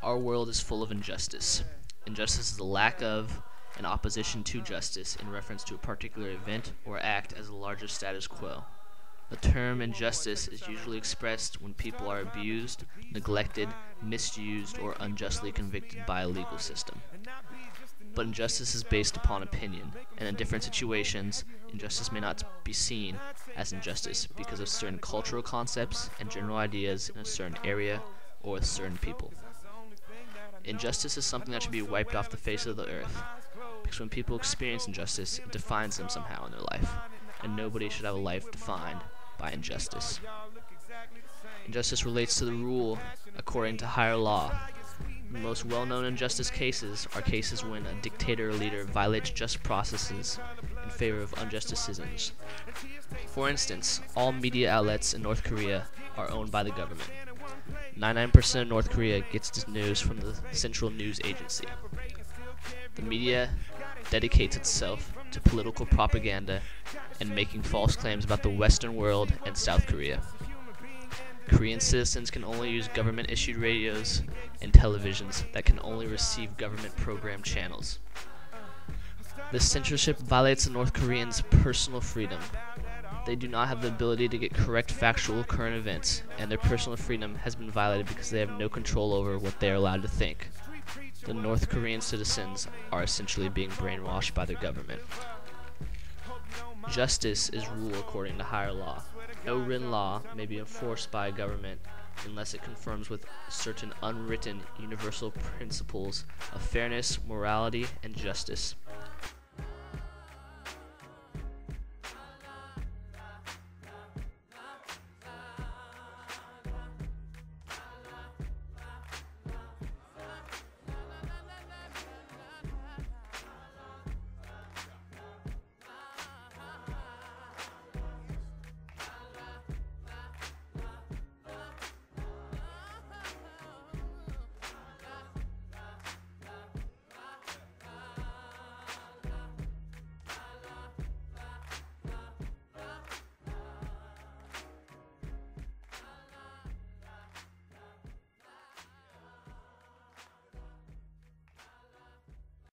Our world is full of injustice. Injustice is the lack of and opposition to justice in reference to a particular event or act as a larger status quo. The term injustice is usually expressed when people are abused, neglected, misused, or unjustly convicted by a legal system. But injustice is based upon opinion, and in different situations, injustice may not be seen as injustice because of certain cultural concepts and general ideas in a certain area or with certain people. Injustice is something that should be wiped off the face of the earth, because when people experience injustice, it defines them somehow in their life, and nobody should have a life defined by injustice. Injustice relates to the rule according to higher law. The most well-known injustice cases are cases when a dictator or leader violates just processes in favor of unjust citizens. For instance, all media outlets in North Korea are owned by the government. 99% of North Korea gets its news from the Central News Agency. The media dedicates itself to political propaganda and making false claims about the Western world and South Korea. Korean citizens can only use government-issued radios and televisions that can only receive government program channels. This censorship violates the North Koreans' personal freedom. They do not have the ability to get correct factual current events, and their personal freedom has been violated because they have no control over what they are allowed to think. The North Korean citizens are essentially being brainwashed by their government. Justice is rule according to higher law. No written law may be enforced by a government unless it conforms with certain unwritten universal principles of fairness, morality, and justice.